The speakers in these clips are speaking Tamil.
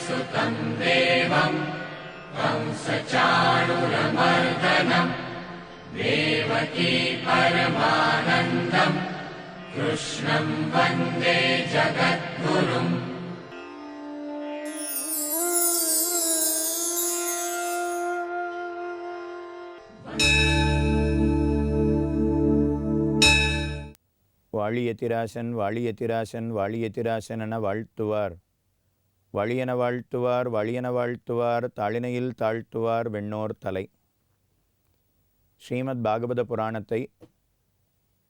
सुतं देवं कंसचाणूरमर्दनं देवकी परमानन्दं कृष्णं वन्दे जगद्गुरुम्. வாழியத்திராசன் வாழியத்திராசன் வாழியத்திராசன் என வாழ்த்துவார். வழியென வாழ்த்துவார் வழியென வாழ்த்துவார் தாளினையில் தாழ்த்துவார் வெண்ணோர் தலை. ஸ்ரீமத் பாகவத புராணத்தை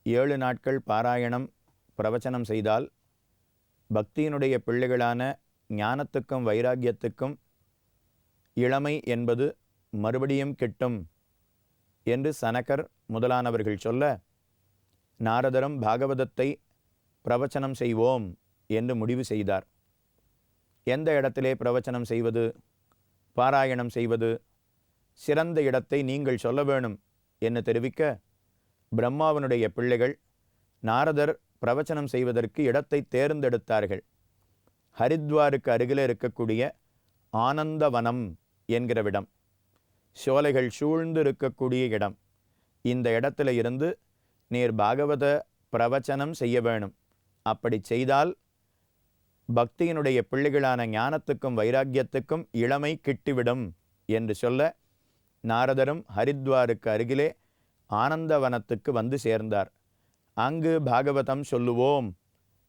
7 நாட்கள் பாராயணம் பிரவச்சனம் செய்தால் பக்தியினுடைய பிள்ளைகளான ஞானத்துக்கும் வைராக்கியத்துக்கும் இளமை என்பது மறுபடியும் கிட்டும் என்று சனகர் முதலானவர்கள் சொல்ல, நாரதரும் பாகவதத்தை பிரவச்சனம் செய்வோம் என்று முடிவு செய்தார். எந்த இடத்திலே பிரவச்சனம் செய்வது, பாராயணம் செய்வது, சிறந்த இடத்தை நீங்கள் சொல்ல வேணும் என்று தெரிவிக்க, பிரம்மாவனுடைய பிள்ளைகள் நாரதர் பிரவச்சனம் செய்வதற்கு இடத்தை தேர்ந்தெடுத்தார்கள். ஹரித்வாருக்கு அருகில் இருக்கக்கூடிய ஆனந்தவனம் என்கிறவிடம், சோலைகள் சூழ்ந்து இருக்கக்கூடிய இடம். இந்த இடத்துல இருந்து நீர் பாகவத பிரவச்சனம் செய்ய வேணும். அப்படி செய்தால் பக்தியினுடைய பிள்ளைகளான ஞானத்துக்கும் வைராக்கியத்துக்கும் இளமை கிட்டிவிடும் என்று சொல்ல, நாரதரும் ஹரித்வாருக்கு அருகிலே ஆனந்தவனத்துக்கு வந்து சேர்ந்தார். அங்கு பாகவதம் சொல்லுவோம்,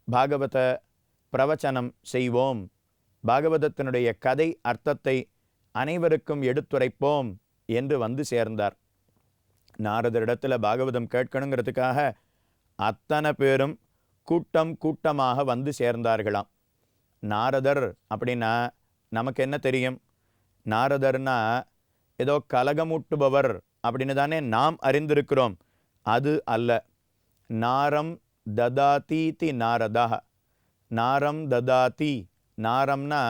பாகவத பிரவச்சனம் செய்வோம், பாகவதத்தினுடைய கதை அர்த்தத்தை அனைவருக்கும் எடுத்துரைப்போம் என்று வந்து சேர்ந்தார். நாரதரிடத்தில் பாகவதம் கேட்கணுங்கிறதுக்காக அத்தனை பேரும் கூட்டம் கூட்டமாக வந்து சேர்ந்தார்களாம். நாரதர் அப்படின்னா நமக்கு என்ன தெரியும்? நாரதர்னா ஏதோ கலகமூட்டுபவர் அப்படின்னு தானே நாம் அறிந்திருக்கிறோம். அது அல்ல. நாரம் ததாதீதி நாரதா. நாரம் ததாதி, நாரம்னா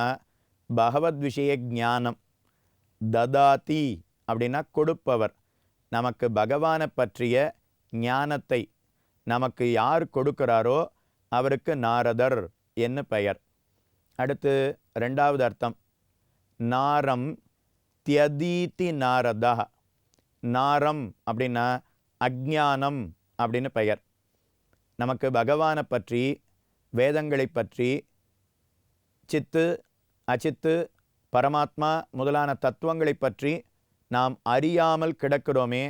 பகவத் விஷய ஞானம், ததாதி அப்படின்னா கொடுப்பவர். நமக்கு பகவானை பற்றிய ஞானத்தை நமக்கு யார் கொடுக்கிறாரோ அவருக்கு நாரதர் என்று பெயர். அடுத்து 2வது அர்த்தம், நாரம் தியதீதி நாரதா. நாரம் அப்படின்னா அஜ்ஞானம் அப்படின்னு பெயர். நமக்கு பகவானை பற்றி, வேதங்களை பற்றி, சித்து அச்சித்து பரமாத்மா முதலான தத்துவங்களை பற்றி நாம் அறியாமல் கிடக்கிறோமே,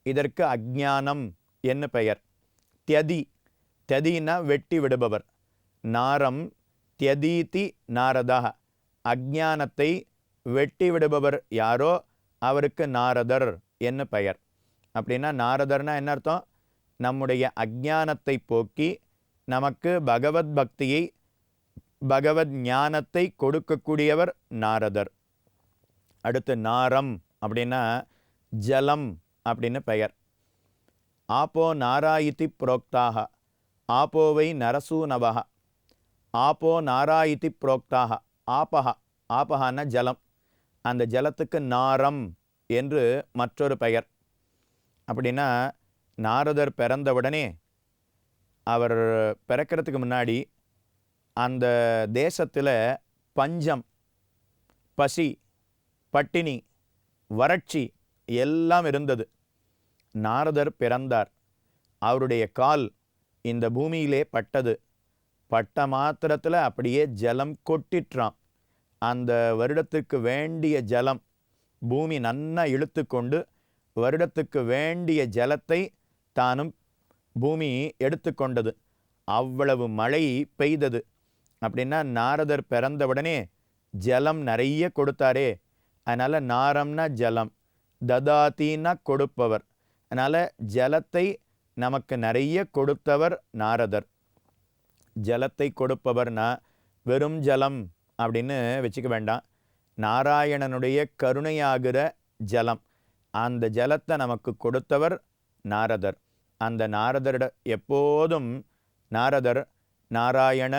இதற்கு அஜ்ஞானம் என்று பெயர். தியதி, தியதினா வெட்டி விடுபவர். நாரம் தியதீதி நாரதா, அஜ்ஞானத்தை வெட்டி விடுபவர் யாரோ அவருக்கு நாரதர் என்று பெயர். அப்படின்னா நாரதர்னா என்ன அர்த்தம்? நம்முடைய அஜ்ஞானத்தை போக்கி நமக்கு பகவத் பக்தியை, பகவத் ஞானத்தை கொடுக்கக்கூடியவர் நாரதர். அடுத்து நாரம் அப்படின்னா ஜலம் அப்படின்னு பெயர். ஆப்போ நாராயிதி புரோக்தாக, ஆப்போவை நரசூனவக, ஆப்போ நாராயிதி புரோக்தாக. ஆபஹ, ஆபஹான்னா ஜலம். அந்த ஜலத்துக்கு நாரம் என்று மற்றொரு பெயர். அப்படின்னா நாரதர் பிறந்தவுடனே, அவர் பிறக்கிறதுக்கு முன்னாடி அந்த தேசத்தில் பஞ்சம், பசி, பட்டினி, வறட்சி எல்லாம் இருந்தது. நாரதர் பிறந்தார். அவருடைய கால் இந்த பூமியிலே பட்டது. பட்ட மாத்திரத்தில் அப்படியே ஜலம் கொட்டிற்றான். அந்த வருடத்துக்கு வேண்டிய ஜலம் பூமி நன்னா இழுத்து கொண்டு வருடத்துக்கு வேண்டிய ஜலத்தை தானும் பூமி எடுத்துக்கொண்டது. அவ்வளவு மழை பெய்தது. அப்படின்னா நாரதர் பிறந்தவுடனே ஜலம் நிறைய கொடுத்தாரே, அதனால் நாரம்னா ஜலம், ததாத்தின்னா கொடுப்பவர். அதனால் ஜலத்தை நமக்கு நிறைய கொடுத்தவர் நாரதர். ஜலத்தை கொடுப்பவர்னா வெறும் ஜலம் அப்படின்னு வச்சுக்க வேண்டாம். நாராயணனுடைய கருணையாகிற ஜலம், அந்த ஜலத்தை நமக்கு கொடுத்தவர் நாரதர். அந்த நாரதரிட எப்போதும் நாரதர் நாராயண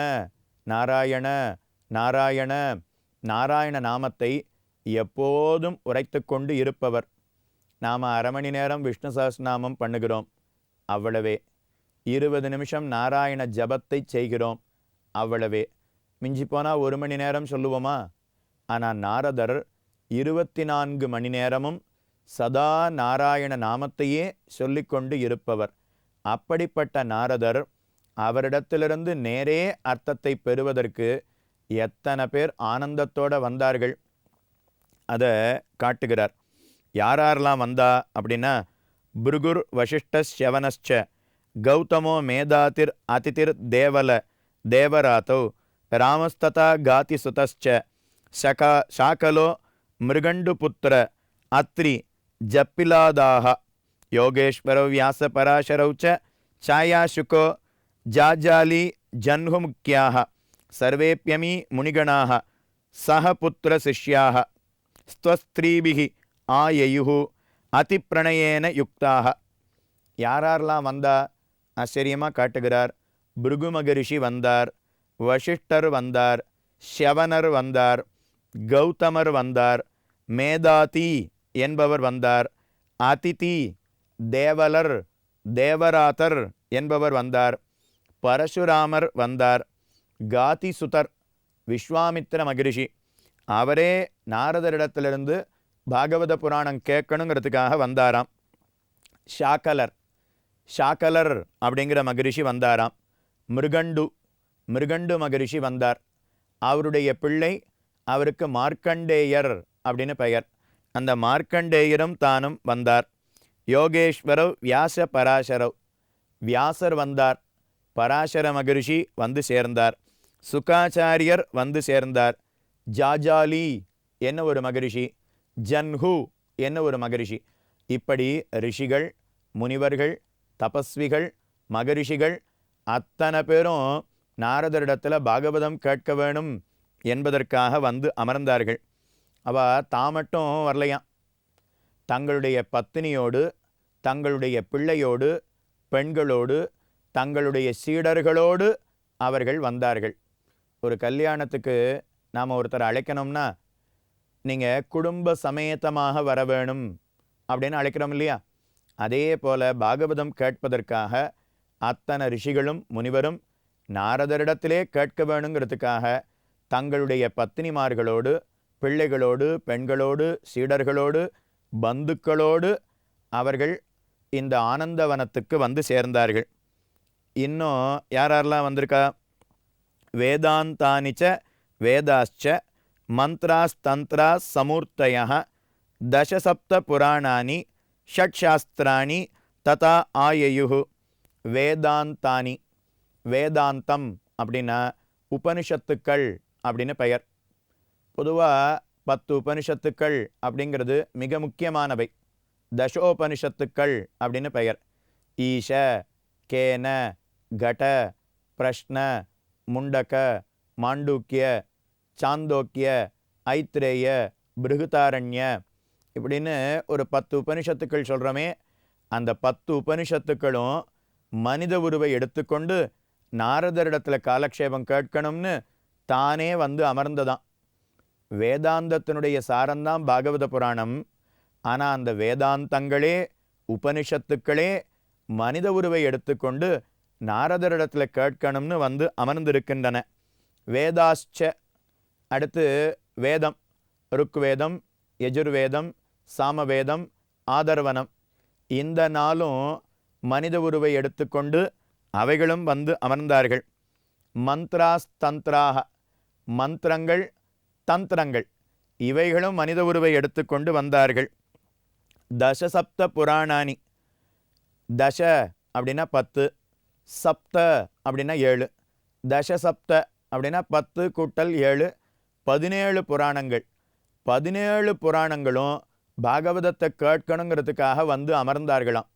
நாராயண நாராயண நாராயண நாமத்தை எப்போதும் உரைத்து கொண்டு இருப்பவர். நாம் 1/2 மணி நேரம் விஷ்ணு சஹஸ்ரநாமம் பண்ணுகிறோம், அவ்வளவே. 20 நிமிஷம் நாராயண ஜபத்தை செய்கிறோம், அவ்வளவே. மிஞ்சி போனால் 1 மணி நேரம் சொல்லுவோமா? ஆனால் நாரதர் 24 மணி நேரமும் சதா நாராயண நாமத்தையே சொல்லிக்கொண்டு இருப்பவர். அப்படிப்பட்ட நாரதர் அவரிடத்திலிருந்து நேரே அர்த்தத்தை பெறுவதற்கு எத்தனை பேர் ஆனந்தத்தோடு வந்தார்கள் அதை காட்டுகிறார். யாரெல்லாம் வந்தா அப்படின்னா, பிருகுர் வசிஷ்டஸ்யவனஸ்ச கௌதமோ மேதாதிர் அதிதிர் தேவல தேவராதோ ராமஸ்ததா காதி சுதஸ்ச சாக்கலோ மிருகண்டுபுத்திர அத்ரி ஜப்பிலாதாக யோகேஸ்வரோ வியாச பராசரௌ ச சாயாசுகோ ஜாஜாலி ஜன்ஹுமுக்கியாக சர்வேப்யமி முனிகணாக சஹ புத்திர சிஷ்யாக ஸ்வஸ்திரீபிகி ஆயயுஹு அதிப்பிரணயேன யுக்தாக. யாரெல்லாம் வந்தா ஆச்சரியமாக காட்டுகிறார். பிருகு மகரிஷி வந்தார், வசிஷ்டர் வந்தார், ஷவனர் வந்தார், கௌதமர் வந்தார், மேதாதி என்பவர் வந்தார், அதிதி தேவலர் தேவராதர் என்பவர் வந்தார், பரசுராமர் வந்தார், காதிசுதர் விஸ்வாமித்திர மகரிஷி அவரே நாரதரிடத்திலிருந்து பாகவத புராணம் கேட்கணுங்கிறதுக்காக வந்தாராம். ஷாக்கலர் அப்படிங்கிற மகரிஷி வந்தாராம். மிருகண்டு மகரிஷி வந்தார். அவருடைய பிள்ளை, அவருக்கு மார்க்கண்டேயர் அப்படின்னு பெயர். அந்த மார்க்கண்டேயரும் தானும் வந்தார். யோகேஸ்வரவ் வியாச பராசரவ் வியாசர் வந்தார். பராசர மகரிஷி வந்து சேர்ந்தார். சுகாச்சாரியர் வந்து சேர்ந்தார். ஜாஜாலி என்ன ஒரு மகரிஷி, ஜன்ஹு என்ன ஒரு மகரிஷி. இப்படி ரிஷிகள், முனிவர்கள், தபஸ்விகள், மகரிஷிகள் அத்தனை பேரும் நாரதரிடத்தில் பாகவதம் கேட்க வேணும் என்பதற்காக வந்து அமர்ந்தார்கள். அவ தாமட்டும் வரலையாம். தங்களுடைய பத்தினியோடு, தங்களுடைய பிள்ளையோடு, பெண்களோடு, தங்களுடைய சீடர்களோடு அவர்கள் வந்தார்கள். ஒரு கல்யாணத்துக்கு நாம் ஒருத்தரை அழைக்கணும்னா நீங்கள் குடும்ப சமேதமாக வர வேணும் அப்படின்னு அழைக்கிறோம் இல்லையா? அதே போல் பாகவதம் கேட்பதற்காக அத்தனை ரிஷிகளும் முனிவரும் நாரதரிடத்திலே கேட்க வேணுங்கிறதுக்காக தங்களுடைய பத்தினிமார்களோடு, பிள்ளைகளோடு, பெண்களோடு, சீடர்களோடு, பந்துக்களோடு அவர்கள் இந்த ஆனந்தவனத்துக்கு வந்து சேர்ந்தார்கள். இன்னும் யாரெல்லாம் வந்திருக்கா? வேதாந்தானிச்ச வேதாச்ச மந்த்ராஸ்தந்த்ரா சமூர்த்தய தசசப்த புராணானி ஷட்சாஸ்திராணி ததா ஆயயுஹு. வேதாந்தானி, வேதாந்தம் அப்படின்னா உபனிஷத்துக்கள் அப்படின்னு பெயர். பொதுவாக 10 உபனிஷத்துக்கள் அப்படிங்கிறது மிக முக்கியமானவை. தசோபனிஷத்துக்கள் அப்படின்னு பெயர். ஈஷ, கேன, கட, பிரஷ்ன, முண்டக, மாண்டூக்கிய, சாந்தோக்கிய, ஐத்ரேய, பிருகுதாரண்ய இப்படின்னு ஒரு 10 உபனிஷத்துக்கள் சொல்கிறோமே. அந்த 10 உபனிஷத்துக்களும் மனித உருவை எடுத்துக்கொண்டு நாரதரிடத்தில் காலக்ஷேபம் கேட்கணும்னு தானே வந்து அமர்ந்ததான். வேதாந்தத்தினுடைய சாரம்தான் பாகவத புராணம். ஆனால் அந்த வேதாந்தங்களே, உபனிஷத்துக்களே மனித உருவை எடுத்துக்கொண்டு நாரதரிடத்தில் கேட்கணும்னு வந்து அமர்ந்திருக்கின்றன. வேதாச்ச, அடுத்து வேதம், ருக்வேதம், யஜுர்வேதம், சாமவேதம், ஆதர்வனம் இந்த 4ம் மனித உருவை எடுத்துக்கொண்டு அவைகளும் வந்து அமர்ந்தார்கள். மந்த்ராஸ்தந்த்ராக, மந்திரங்கள், தந்திரங்கள் இவைகளும் மனித உருவை எடுத்துக்கொண்டு வந்தார்கள். தசசப்த புராணானி, தச அப்படின்னா 10, சப்த அப்படின்னா 7, தசசப்த அப்படின்னா 10 கூட்டல் 7 17 புராணங்கள். 17 புராணங்களும் பாகவதத்தை கேட்கணுங்கிறதுக்காக வந்து அமர்ந்தார்களாம்.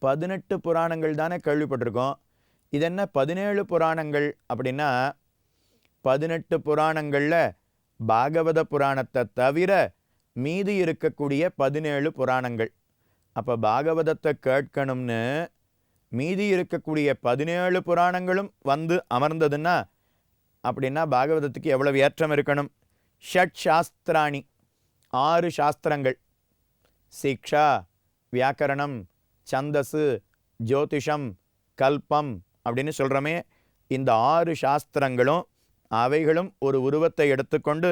18 புராணங்கள் தானே கேள்விப்பட்டிருக்கோம். இதென்ன 17 புராணங்கள் அப்படின்னா, 18 புராணங்களில் பாகவத புராணத்தை தவிர மீதி இருக்கக்கூடிய 17 புராணங்கள். அப்போ பாகவதத்தை கேட்கணும்னு மீதி இருக்கக்கூடிய 17 புராணங்களும் வந்து அமர்ந்ததுன்னா அப்படின்னா பாகவதத்துக்கு எவ்வளவு ஏற்றம் இருக்கணும். ஷட் சாஸ்திராணி, 6 சாஸ்திரங்கள், சிக்ஷா, வியாக்கரணம், சந்தசு, ஜோதிஷம், கல்பம் அப்படின்னு சொல்கிறோமே. இந்த 6 சாஸ்திரங்களும் அவைகளும் ஒரு உருவத்தை எடுத்துக்கொண்டு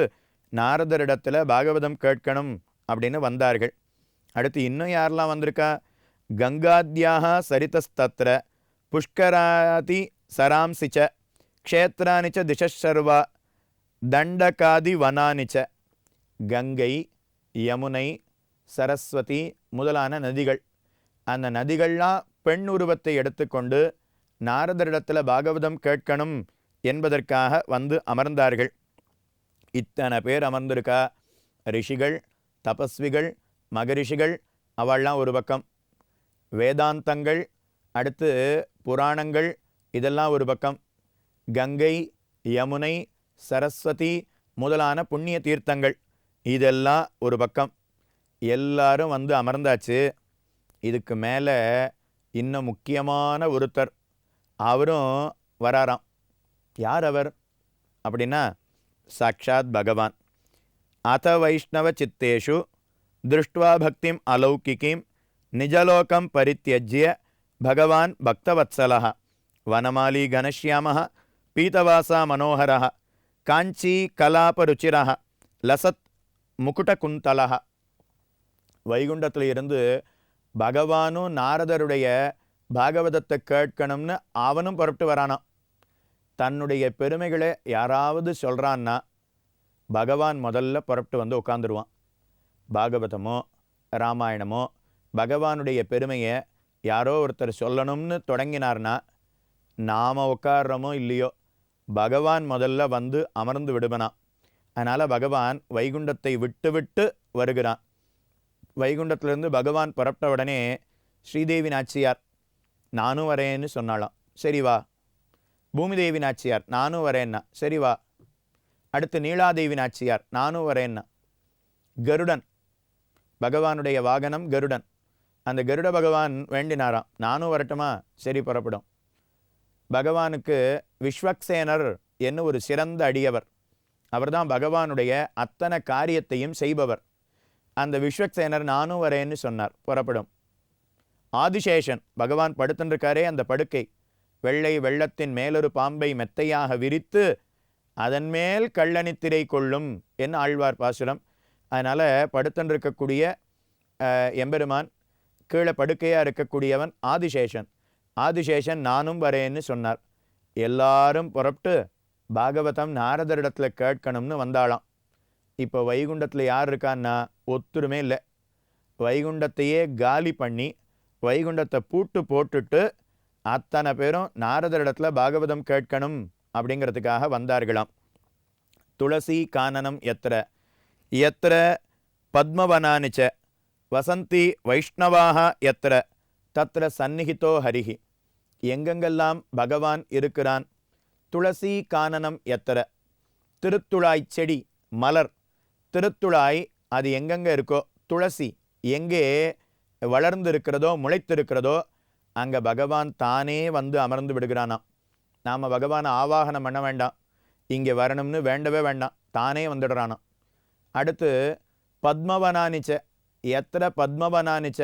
நாரதரிடத்தில் பாகவதம் கேட்கணும் அப்படின்னு வந்தார்கள். அடுத்து இன்னும் யாரெல்லாம் வந்திருக்கா? கங்காத்யாக சரிதஸ்தத்ர புஷ்கராதி சராம்சிச்ச க்ஷேத்ராணிச்ச திசர்வா தண்டகாதி வனானிச்ச. கங்கை, யமுனை, சரஸ்வதி முதலான நதிகள். அந்த நதிகள்லாம் பெண் உருவத்தை எடுத்துக்கொண்டு நாரதரிடத்தில் பாகவதம் கேட்கணும் என்பதற்காக வந்து அமர்ந்தார்கள். இத்தனை பேர் அமர்ந்திருக்கா. ரிஷிகள், தபஸ்விகள், மகரிஷிகள், அவள்லாம் ஒரு பக்கம். வேதாந்தங்கள், அடுத்து புராணங்கள், இதெல்லாம் ஒரு பக்கம். கங்கை, யமுனை, சரஸ்வதி முதலான புண்ணிய தீர்த்தங்கள், இதெல்லாம் ஒரு பக்கம். எல்லாரும் வந்து அமர்ந்தாச்சு. இதுக்கு மேலே இன்னும் முக்கியமான ஒருத்தர், அவரும் வராராம். யார் அவர் அப்படின்னா சாட்சாத் பகவான். அத வைஷ்ணவ சித்தேஷு திருஷ்டுவா பக்திம் அலௌகிகீம் நிஜலோகம் பரித்யஜ்ய பகவான் பக்தவத்சலः வனமாலி கணஷ்யாமः பீதவாசா மனோகரः காஞ்சி கலாபருச்சிரः லசத் முகுடகுந்தலः. வைகுண்டத்தில் இருந்து பகவானும் நாரதருடைய பாகவதத்தை கேட்கணும்னு அவனும் புறப்பட்டு வரானான். தன்னுடைய பெருமைகளை யாராவது சொல்கிறான்னா பகவான் முதல்ல புறப்பட்டு வந்து உட்காந்துருவான். பாகவதமோ ராமாயணமோ பகவானுடைய பெருமையை யாரோ ஒருத்தர் சொல்லணும்னு தொடங்கினார்னா நாம் உட்கார்றோமோ இல்லையோ பகவான் முதல்ல வந்து அமர்ந்து விடுவனான். அதனால் பகவான் வைகுண்டத்தை விட்டு விட்டு வருகிறான். வைகுண்டத்திலிருந்து பகவான் புறப்பட்ட உடனே ஸ்ரீதேவி நாச்சியார் நானும் வரேன்னு சொன்னாலாம். சரி வா. பூமிதேவி நாச்சியார் நானும் வரேன்னா சரி வா. அடுத்து நீலாதேவி நாச்சியார் நானும் வரேன்னா. கருடன், பகவானுடைய வாகனம் கருடன். அந்த கருட பகவான் வேண்டினாராம், நானும் வரட்டுமா? சரி புறப்படும். பகவானுக்கு விஸ்வக்சேனர் என்ன ஒரு சிறந்த அடியவர். அவர்தான் பகவானுடைய அத்தனை காரியத்தையும் செய்பவர். அந்த விஸ்வக்சேனர் நானும் வரேன்னு சொன்னார், புறப்படும். ஆதிசேஷன், பகவான் படுத்துருக்காரே அந்த படுக்கை, வெள்ளை வெள்ளத்தின் மேலொரு பாம்பை மெத்தையாக விரித்து அதன் மேல் கள்ளனித்திரை கொள்ளும் என்ன ஆழ்வார் பாசுரம். அதனால் படுத்துருக்கக்கூடிய எம்பெருமான், கீழே படுக்கையாக இருக்கக்கூடியவன் ஆதிசேஷன். ஆதிசேஷன் நானும் வரேன்னு சொன்னார். எல்லாரும் புறப்பட்டு பாகவதம் நாரதரிடத்தில் கேட்கணும்னு வந்தாளாம். இப்போ வைகுண்டத்தில் யார் இருக்கான்னா ஒத்துருமே இல்லை. வைகுண்டத்தையே காலி பண்ணி வைகுண்டத்தை பூட்டு போட்டுட்டு அத்தனை பேரும் நாரதரிடத்தில் பாகவதம் கேட்கணும் அப்படிங்கிறதுக்காக வந்தார்களாம். துளசி கானனம் எத்திர எத்திர பத்மவனானிச்ச வசந்தி வைஷ்ணவாக எத்திர தத்திர சந்நிகிதோ ஹரிஹி. எங்கெங்கெல்லாம் பகவான் இருக்கிறான். துளசி கானனம் எத்திர, திருத்துழாய் செடி மலர். திருத்துழாய் அது எங்கெங்கே இருக்கோ, துளசி எங்கே வளர்ந்து இருக்கிறதோ முளைத்திருக்கிறதோ அங்கே பகவான் தானே வந்து அமர்ந்து விடுகிறானாம். நாம் பகவானை ஆவாகனம் பண்ண வேண்டாம், இங்கே வரணும்னு வேண்டவே வேண்டாம், தானே வந்துடுறானாம். அடுத்து பத்மவனானிச்ச எத்திர பத்மவனானிச்ச,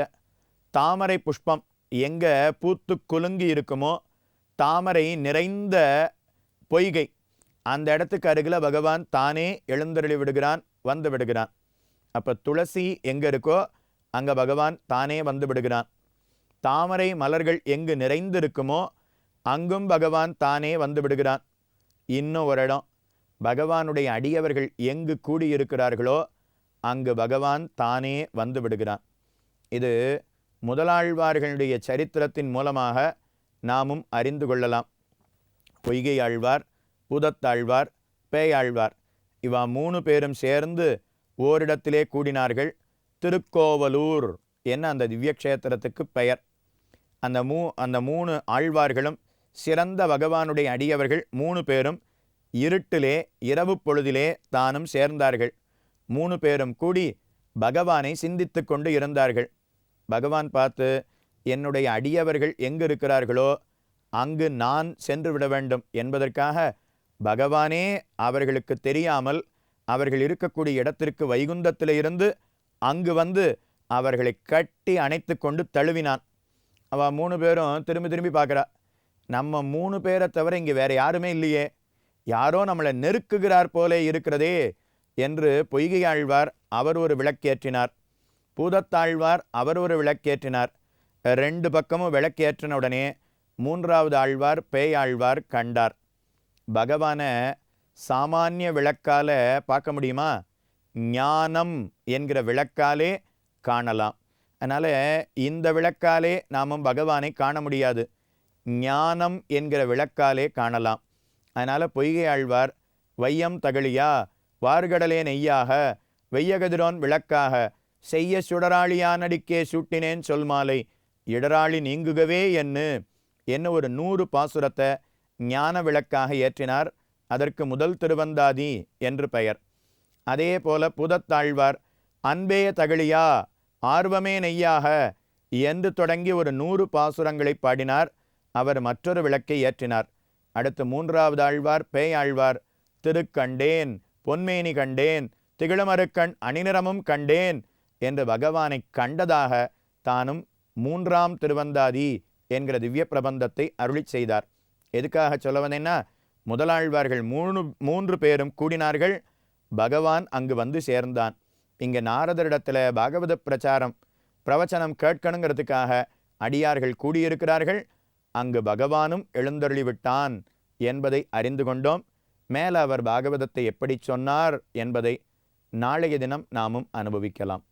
தாமரை புஷ்பம் எங்கே பூத்து குலுங்கி இருக்குமோ, தாமரை நிறைந்த பொய்கை, அந்த இடத்துக்கு அருகில் பகவான் தானே எழுந்தருளி விடுகிறான், வந்து விடுகிறான். அப்போ துளசி எங்கே இருக்கோ அங்கே பகவான் தானே வந்து விடுகிறான். தாமரை மலர்கள் எங்கு நிறைந்து இருக்குமோ அங்கும் பகவான் தானே வந்து விடுகிறான். இன்னும் ஒரு இடம், பகவானுடைய அடியவர்கள் எங்கு கூடியிருக்கிறார்களோ அங்கு பகவான் தானே வந்து விடுகிறான். இது முதலாழ்வார்களுடைய சரித்திரத்தின் மூலமாக நாமும் அறிந்து கொள்ளலாம். பொய்கை ஆழ்வார், பூதத்தாழ்வார், பேயாழ்வார், இவா 3 பேரும் சேர்ந்து ஓரிடத்திலே கூடினார்கள். திருக்கோவலூர் என்ன அந்த திவ்யக்ஷேத்திரத்துக்கு பெயர். அந்த 3 ஆழ்வார்களும் சிறந்த பகவானுடைய அடியவர்கள் 3 பேரும் இருட்டிலே இரவு பொழுதிலே தானும் சேர்ந்தார்கள். 3 பேரும் கூடி பகவானை சிந்தித்து கொண்டு இருந்தார்கள். பகவான் பார்த்து, என்னுடைய அடியவர்கள் எங்கு இருக்கிறார்களோ அங்கு நான் சென்று விட வேண்டும் என்பதற்காக பகவானே அவர்களுக்கு தெரியாமல் அவர்கள் இருக்கக்கூடிய இடத்திற்கு வைகுந்தத்தில் இருந்து அங்கு வந்து அவர்களை கட்டி அணைத்து கொண்டு தழுவினான். அவள் 3 பேரும் திரும்பி திரும்பி பார்க்குறா, நம்ம 3 பேரை தவிர இங்கே வேறு யாருமே இல்லையே, யாரோ நம்மளை நெருக்குகிறார் போலே இருக்கிறதே, என்று பொய்கை ஆழ்வார் அவர் ஒரு விளக்கேற்றினார். பூதத்தாழ்வார் அவர் ஒரு விளக்கேற்றினார். 2 பக்கமும் விளக்கேற்றின உடனே 3வது ஆழ்வார் பேயாழ்வார் கண்டார். பகவானை சாமானிய விளக்கால பார்க்க முடியுமா? ஞானம் என்கிற விளக்காலே காணலாம். அதனால் இந்த விளக்காலே நாமும் பகவானை காண முடியாது. ஞானம் என்கிற விளக்காலே காணலாம். அதனால் பொய்கை ஆழ்வார் வையம் தகழியா வார்கடலே நெய்யாக வெய்யகதிரோன் விளக்காக செய்ய சுடராளியானடிக்கே சூட்டினேன் சொல் மாலை இடராளி நீங்குகவே என்ன ஒரு 100 பாசுரத்தை ஞான விளக்காக ஏற்றினார். அதற்கு முதல் திருவந்தாதி என்று பெயர். அதே போல பூதத்தாழ்வார் அன்பே தகழியா ஆர்வமே நெய்யாக என்று தொடங்கி ஒரு 100 பாசுரங்களை பாடினார். அவர் மற்றொரு விளக்கை ஏற்றினார். அடுத்து 3வது ஆழ்வார் பேயாழ்வார் திருக்கண்டேன் பொன்மேனி கண்டேன் திகழமருக்கண் அணிநிறமும் கண்டேன் என்று பகவானை கண்டதாக தானும் 3ஆம் திருவந்தாதி என்கிற திவ்ய பிரபந்தத்தை அருளி செய்தார். எதுக்காக சொல்ல வந்தேன்னா, முதலாழ்வார்கள் 3 பேரும் கூடினார்கள். பகவான் அங்கு வந்து சேர்ந்தான். இங்கே நாரதரிடத்தில் பாகவத பிரவச்சனம் கேட்கணுங்கிறதுக்காக அடியார்கள் கூடியிருக்கிறார்கள். அங்கு பகவானும் எழுந்தருளி விட்டான் என்பதை அறிந்து கொண்டோம். மேலே அவர் பாகவதத்தை எப்படி சொன்னார் என்பதை நாளைய தினம் நாமும் அனுபவிக்கலாம்.